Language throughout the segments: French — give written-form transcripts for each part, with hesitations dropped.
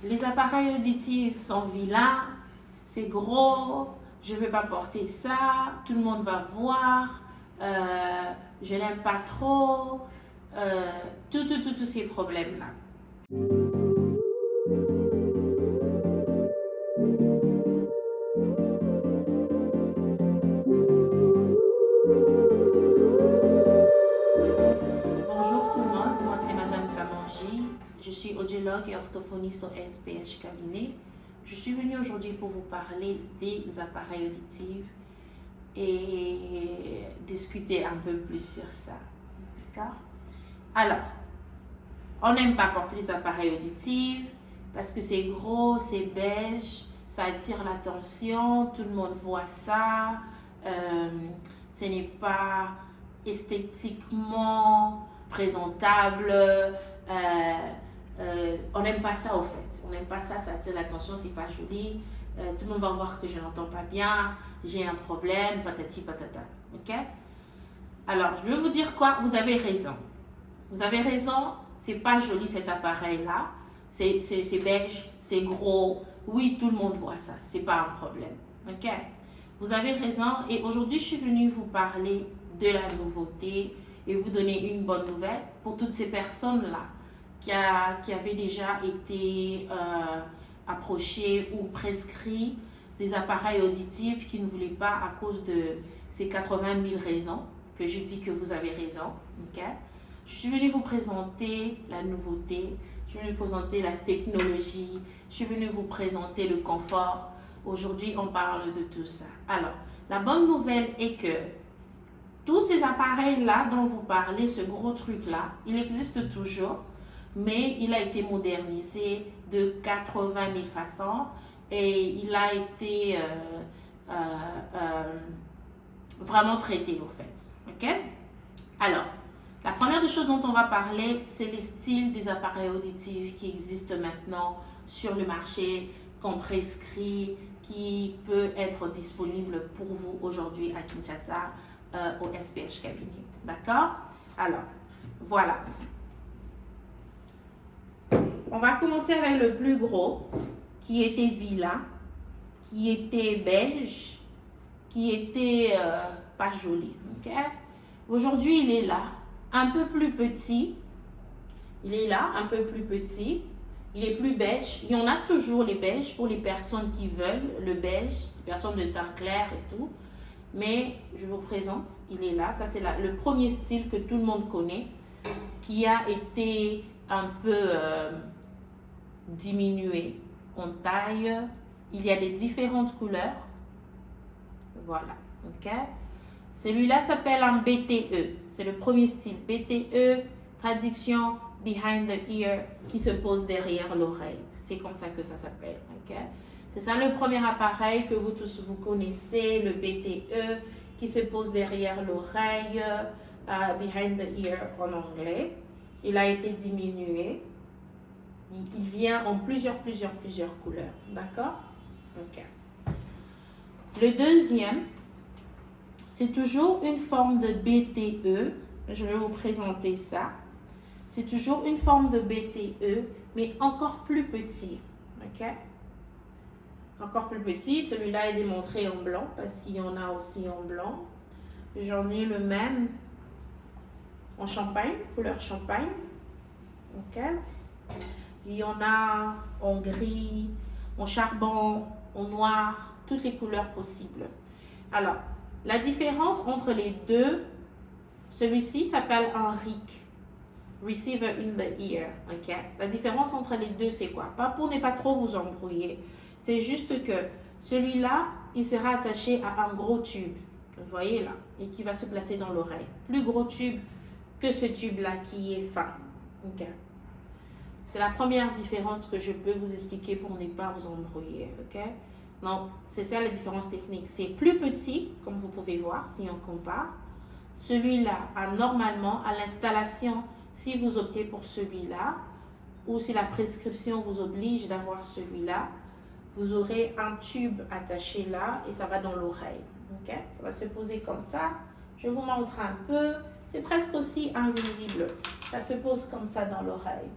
Les appareils auditifs sont vilains, c'est gros, je ne veux pas porter ça, tout le monde va voir, je n'aime pas trop, tous ces problèmes-là. Bonjour tout le monde, moi c'est Madame Kamanji, je suis audiologue et orthophoniste au SPH Cabinet. Je suis venue aujourd'hui pour vous parler des appareils auditifs et discuter un peu plus sur ça. D'accord? Alors, on n'aime pas porter les appareils auditifs parce que c'est gros, c'est beige, ça attire l'attention, tout le monde voit ça, ce n'est pas esthétiquement présentable, on n'aime pas ça au fait, on n'aime pas ça, ça attire l'attention, c'est pas joli, tout le monde va voir que je n'entends pas bien, j'ai un problème, patati patata, ok? Alors, je veux vous dire quoi? Vous avez raison, c'est pas joli cet appareil-là, c'est beige, c'est gros, oui, tout le monde voit ça, c'est pas un problème, ok? Vous avez raison et aujourd'hui, je suis venue vous parler de la nouveauté et vous donner une bonne nouvelle pour toutes ces personnes-là qui avaient déjà été approchées ou prescrits des appareils auditifs qui ne voulaient pas à cause de ces 80 000 raisons que je dis que vous avez raison. Okay? Je suis venue vous présenter la nouveauté, je suis venue vous présenter la technologie, je suis venue vous présenter le confort. Aujourd'hui, on parle de tout ça. Alors, la bonne nouvelle est que tous ces appareils-là dont vous parlez, ce gros truc-là, il existe toujours, mais il a été modernisé de 80 000 façons et il a été vraiment traité, au fait. OK? Alors, la première des choses dont on va parler, c'est les styles des appareils auditifs qui existent maintenant sur le marché, qu'on prescrit, qui peut être disponible pour vous aujourd'hui à Kinshasa, au SPH Cabinet. D'accord? Alors, voilà. On va commencer avec le plus gros, qui était vilain, qui était beige, qui était pas joli. Ok? Aujourd'hui, il est là, un peu plus petit. Il est là, un peu plus petit. Il est plus beige. Il y en a toujours les beiges pour les personnes qui veulent le beige, les personnes de teint clair et tout. Mais je vous présente, il est là. Ça, c'est le premier style que tout le monde connaît, qui a été un peu diminué en taille. Il y a des différentes couleurs. Voilà. OK? Celui-là s'appelle un BTE. C'est le premier style. BTE, traduction behind the ear, qui se pose derrière l'oreille. C'est comme ça que ça s'appelle. OK? C'est ça le premier appareil que vous tous vous connaissez, le BTE, qui se pose derrière l'oreille, behind the ear en anglais. Il a été diminué. Il vient en plusieurs couleurs. D'accord? OK. Le deuxième, c'est toujours une forme de BTE. Je vais vous présenter ça. C'est toujours une forme de BTE, mais encore plus petit. OK? Encore plus petit. Celui-là est démontré en blanc parce qu'il y en a aussi en blanc. J'en ai le même en champagne, couleur champagne. OK? Il y en a en gris, en charbon, en noir, toutes les couleurs possibles. Alors, la différence entre les deux, celui-ci s'appelle un RIC, Receiver in the Ear. Okay? La différence entre les deux, c'est quoi? Pas pour ne pas trop vous embrouiller. C'est juste que celui-là, il sera attaché à un gros tube. Vous voyez là? Et qui va se placer dans l'oreille. Plus gros tube que ce tube-là qui est fin. Okay? C'est la première différence que je peux vous expliquer pour ne pas vous embrouiller. Okay? Donc, c'est ça la différence technique. C'est plus petit, comme vous pouvez voir, si on compare. Celui-là, normalement, à l'installation, si vous optez pour celui-là, ou si la prescription vous oblige d'avoir celui-là, vous aurez un tube attaché là et ça va dans l'oreille. Okay? Ça va se poser comme ça. Je vous montre un peu. C'est presque aussi invisible. Ça se pose comme ça dans l'oreille.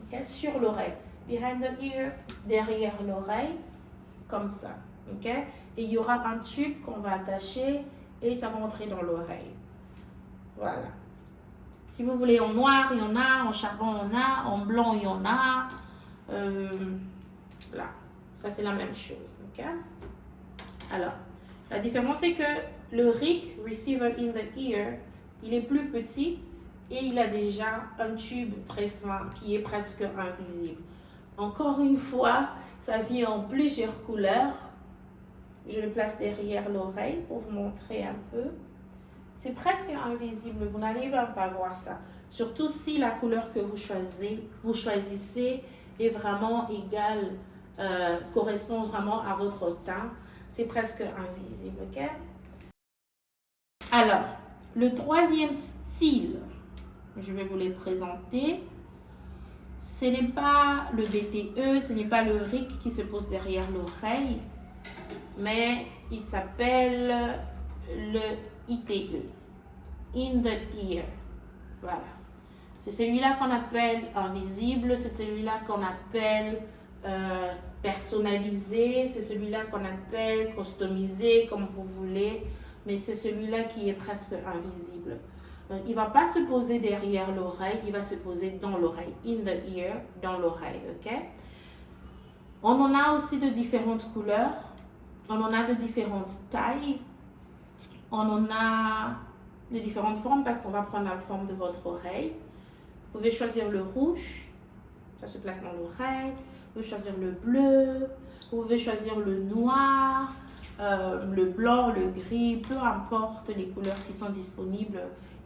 Okay? Sur l'oreille. behind the ear, derrière l'oreille, comme ça, ok? Et il y aura un tube qu'on va attacher et ça va entrer dans l'oreille. Voilà. Si vous voulez en noir, il y en a, en charbon, il y en a, en blanc, il y en a. Là, ça c'est la même chose, ok? Alors, la différence c'est que le RIC, Receiver in the Ear, il est plus petit et il a déjà un tube très fin qui est presque invisible. Encore une fois, ça vient en plusieurs couleurs. Je le place derrière l'oreille pour vous montrer un peu. C'est presque invisible, vous n'arrivez pas à voir ça. Surtout si la couleur que vous choisissez est vraiment égale, correspond vraiment à votre teint. C'est presque invisible, ok? Alors, le troisième style, je vais vous les présenter. Ce n'est pas le BTE, ce n'est pas le RIC qui se pose derrière l'oreille, mais il s'appelle le ITE, in the ear. Voilà. C'est celui-là qu'on appelle invisible, c'est celui-là qu'on appelle personnalisé, c'est celui-là qu'on appelle customisé, comme vous voulez, mais c'est celui-là qui est presque invisible. Donc, il ne va pas se poser derrière l'oreille, il va se poser dans l'oreille, in the ear, dans l'oreille, ok? On en a aussi de différentes couleurs, on en a de différentes tailles, on en a de différentes formes parce qu'on va prendre la forme de votre oreille. Vous pouvez choisir le rouge, ça se place dans l'oreille. Vous pouvez choisir le bleu, vous pouvez choisir le noir, le blanc, le gris, peu importe les couleurs qui sont disponibles,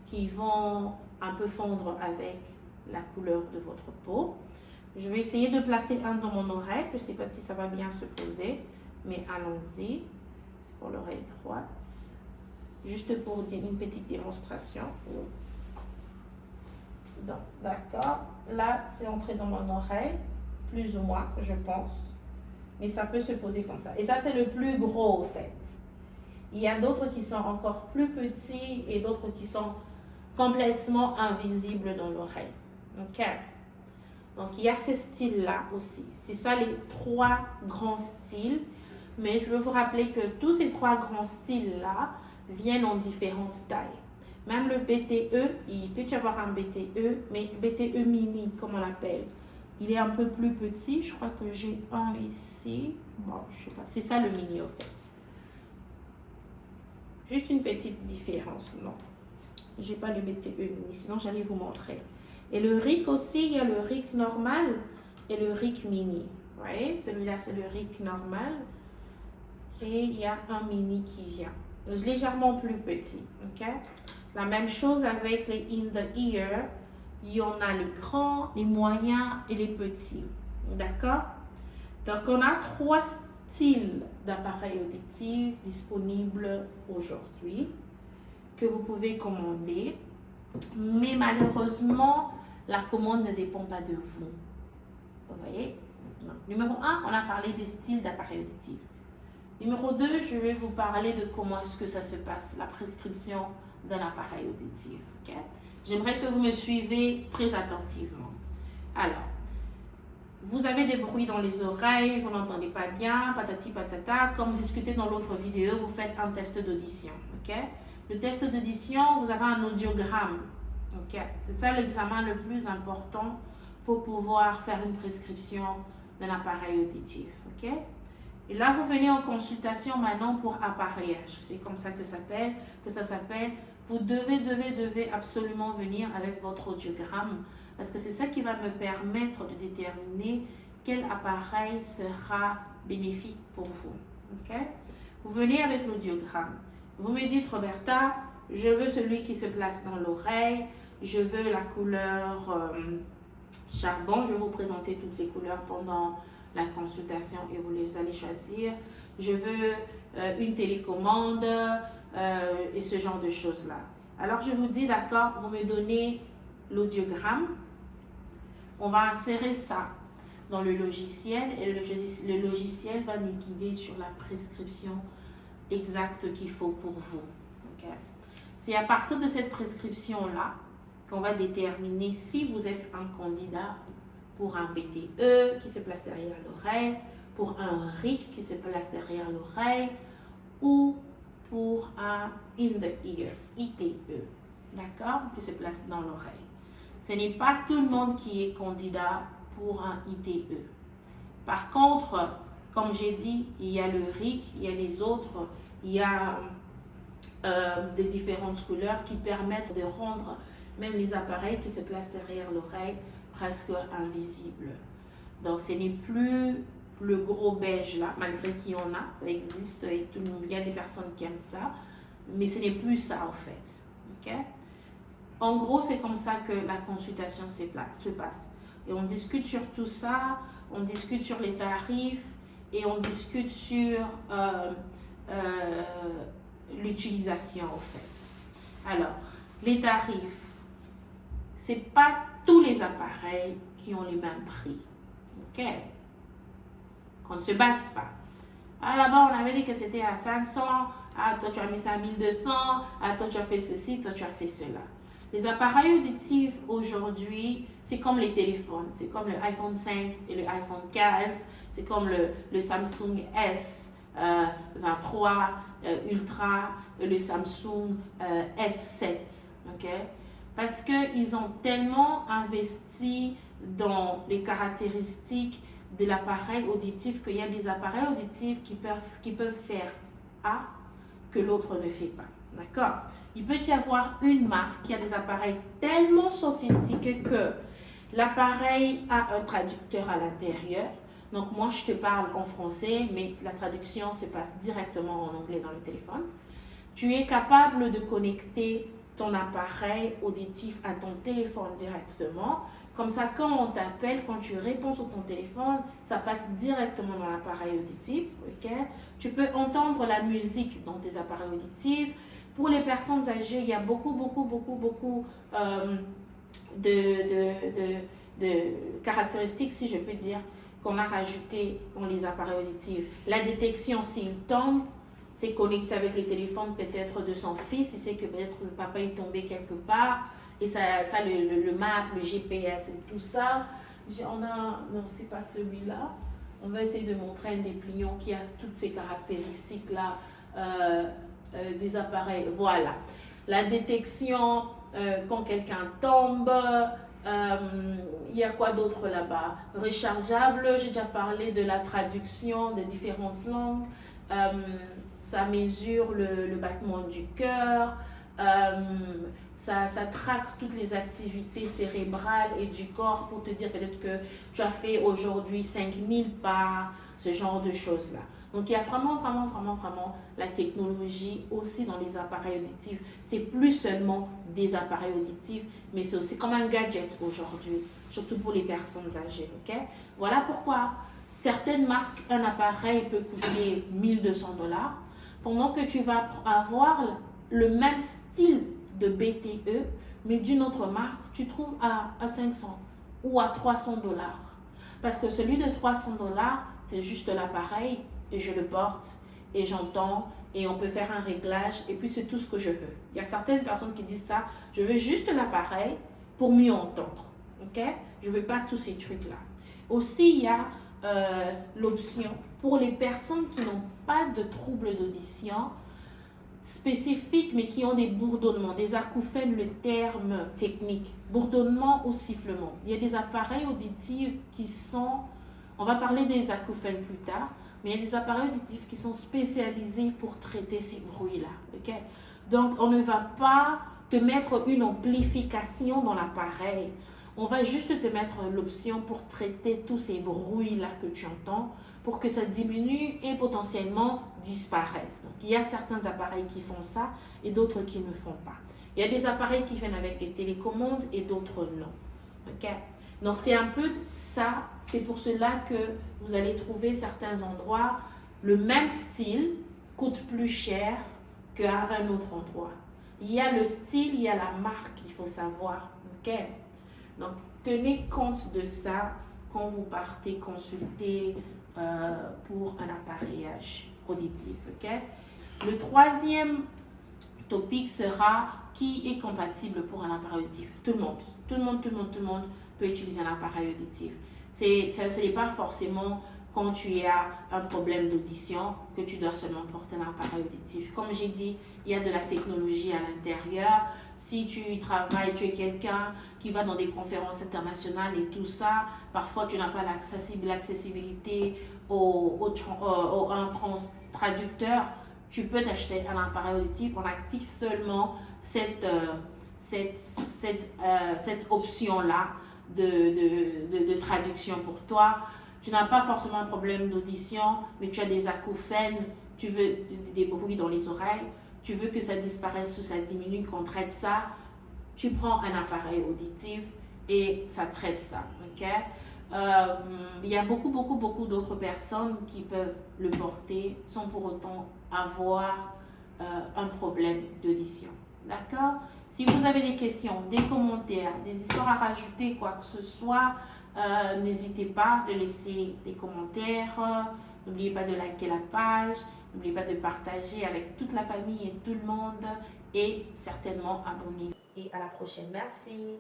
qui vont un peu fondre avec la couleur de votre peau. Je vais essayer de placer un dans mon oreille, je ne sais pas si ça va bien se poser, mais allons-y. C'est pour l'oreille droite. Juste pour une petite démonstration. D'accord. Là, c'est entré dans mon oreille, plus ou moins, je pense. Mais ça peut se poser comme ça. Et ça, c'est le plus gros, en fait. Il y a d'autres qui sont encore plus petits et d'autres qui sont complètement invisibles dans l'oreille. OK? Donc, il y a ce style-là aussi. C'est ça les trois grands styles. Mais je veux vous rappeler que tous ces trois grands styles-là viennent en différentes tailles. Même le BTE, il peut y avoir un BTE, mais BTE mini, comme on l'appelle. Il est un peu plus petit. Je crois que j'ai un ici. Bon, je sais pas. C'est ça le mini, en fait. Juste une petite différence, non. J'ai pas le BTE mini, sinon j'allais vous montrer. Et le RIC aussi, il y a le RIC normal et le RIC mini. Vous voyez, celui-là, c'est le RIC normal. Et il y a un mini qui vient. Légèrement plus petit, ok? La même chose avec les in the ear. Il y en a les grands, les moyens et les petits. D'accord? Donc, on a trois styles d'appareils auditifs disponibles aujourd'hui que vous pouvez commander. Mais malheureusement, la commande ne dépend pas de vous. Vous voyez? Donc, numéro 1, on a parlé des styles d'appareils auditifs. Numéro 2, je vais vous parler de comment est-ce que ça se passe, la prescription d'un appareil auditif. Okay? J'aimerais que vous me suivez très attentivement. Alors, vous avez des bruits dans les oreilles, vous n'entendez pas bien, patati patata. Comme discuté dans l'autre vidéo, vous faites un test d'audition. Okay? Le test d'audition, vous avez un audiogramme. Okay? C'est ça l'examen le plus important pour pouvoir faire une prescription d'un appareil auditif. Okay? Et là, vous venez en consultation maintenant pour appareillage. C'est comme ça que ça s'appelle. Vous devez absolument venir avec votre audiogramme parce que c'est ça qui va me permettre de déterminer quel appareil sera bénéfique pour vous. Okay? Vous venez avec l'audiogramme. Vous me dites, Roberta, je veux celui qui se place dans l'oreille. Je veux la couleur charbon. Je vais vous présenter toutes les couleurs pendant la consultation et vous les allez choisir. Je veux une télécommande et ce genre de choses-là. Alors, je vous dis, d'accord, vous me donnez l'audiogramme. On va insérer ça dans le logiciel et le logiciel va nous guider sur la prescription exacte qu'il faut pour vous. Okay? C'est à partir de cette prescription-là qu'on va déterminer si vous êtes un candidat pour un BTE qui se place derrière l'oreille, pour un RIC qui se place derrière l'oreille ou pour un in the ear, ITE, d'accord, qui se place dans l'oreille. Ce n'est pas tout le monde qui est candidat pour un ITE. Par contre, comme j'ai dit, il y a le RIC, il y a les autres, il y a des différentes couleurs qui permettent de rendre même les appareils qui se placent derrière l'oreille presque invisibles. Donc ce n'est plus le gros beige là, malgré qu'il y en a, ça existe et tout le monde, il y a des personnes qui aiment ça, mais ce n'est plus ça en fait. Okay? En gros, c'est comme ça que la consultation se passe. Et on discute sur tout ça, on discute sur les tarifs et on discute sur l'utilisation en fait. Alors, les tarifs, c'est pas tous les appareils qui ont les mêmes prix. Ok? Qu'on ne se batte pas. Ah, là-bas, on avait dit que c'était à 500. Ah, toi, tu as mis ça à 1200. Ah, toi, tu as fait ceci, toi, tu as fait cela. Les appareils auditifs aujourd'hui, c'est comme les téléphones. C'est comme le iPhone 5 et le iPhone 15. C'est comme le Samsung S23 Ultra et le Samsung S7. Ok? Parce qu'ils ont tellement investi dans les caractéristiques de l'appareil auditif qu'il y a des appareils auditifs qui peuvent faire A que l'autre ne fait pas. D'accord? Il peut y avoir une marque qui a des appareils tellement sophistiqués que l'appareil a un traducteur à l'intérieur. Donc moi, je te parle en français, mais la traduction se passe directement en anglais dans le téléphone. Tu es capable de connecter ton appareil auditif à ton téléphone directement. Comme ça, quand on t'appelle, quand tu réponds sur ton téléphone, ça passe directement dans l'appareil auditif. Okay? Tu peux entendre la musique dans tes appareils auditifs. Pour les personnes âgées, il y a beaucoup de caractéristiques, si je peux dire, qu'on a rajoutées dans les appareils auditifs. La détection s'il tombe, c'est connecté avec le téléphone peut-être de son fils, il sait que peut-être le papa est tombé quelque part, et ça le map, le GPS et tout ça. Non, c'est pas celui-là. On va essayer de montrer un dépliant qui a toutes ces caractéristiques-là des appareils. Voilà. La détection quand quelqu'un tombe. Il y a quoi d'autre là-bas? Rechargeable, j'ai déjà parlé de la traduction des différentes langues. Ça mesure le battement du cœur, ça traque toutes les activités cérébrales et du corps pour te dire peut-être que tu as fait aujourd'hui 5000 pas, ce genre de choses-là. Donc il y a vraiment la technologie aussi dans les appareils auditifs. C'est plus seulement des appareils auditifs, mais c'est aussi comme un gadget aujourd'hui, surtout pour les personnes âgées. Okay? Voilà pourquoi certaines marques, un appareil peut coûter 1200 $, pendant que tu vas avoir le même style de BTE, mais d'une autre marque, tu trouves à 500 ou à 300 $. Parce que celui de 300 $, c'est juste l'appareil et je le porte et j'entends et on peut faire un réglage et puis c'est tout ce que je veux. Il y a certaines personnes qui disent ça, je veux juste l'appareil pour mieux entendre. Ok? Je ne veux pas tous ces trucs-là. Aussi, il y a l'option pour les personnes qui n'ont pas de troubles d'audition spécifiques mais qui ont des bourdonnements, des acouphènes, le terme technique, bourdonnement ou sifflement. Il y a des appareils auditifs qui sont, on va parler des acouphènes plus tard, mais il y a des appareils auditifs qui sont spécialisés pour traiter ces bruits-là. Okay? Donc, on ne va pas te mettre une amplification dans l'appareil. On va juste te mettre l'option pour traiter tous ces bruits-là que tu entends pour que ça diminue et potentiellement disparaisse. Donc, il y a certains appareils qui font ça et d'autres qui ne font pas. Il y a des appareils qui viennent avec des télécommandes et d'autres non. Okay? Donc, c'est un peu ça. C'est pour cela que vous allez trouver certains endroits, le même style coûte plus cher qu'à un autre endroit. Il y a le style, il y a la marque, il faut savoir. Ok? Donc, tenez compte de ça quand vous partez consulter pour un appareillage auditif. Ok? Le troisième topic sera qui est compatible pour un appareil auditif. Tout le monde. peut utiliser un appareil auditif. Ce n'est pas forcément quand tu as un problème d'audition que tu dois seulement porter un appareil auditif. Comme j'ai dit, il y a de la technologie à l'intérieur. Si tu travailles, tu es quelqu'un qui va dans des conférences internationales et tout ça, parfois tu n'as pas l'accessibilité un traducteur, tu peux t'acheter un appareil auditif. On active seulement cette option-là de traduction pour toi. Tu n'as pas forcément un problème d'audition, mais tu as des acouphènes, tu veux des bruits dans les oreilles, tu veux que ça disparaisse ou ça diminue, qu'on traite ça, tu prends un appareil auditif et ça traite ça. Okay? Il y a beaucoup d'autres personnes qui peuvent le porter sans pour autant avoir un problème d'audition. D'accord? Si vous avez des questions, des commentaires, des histoires à rajouter, quoi que ce soit, n'hésitez pas de laisser des commentaires. N'oubliez pas de liker la page. N'oubliez pas de partager avec toute la famille et tout le monde. Et certainement abonnez-vous. Et à la prochaine. Merci.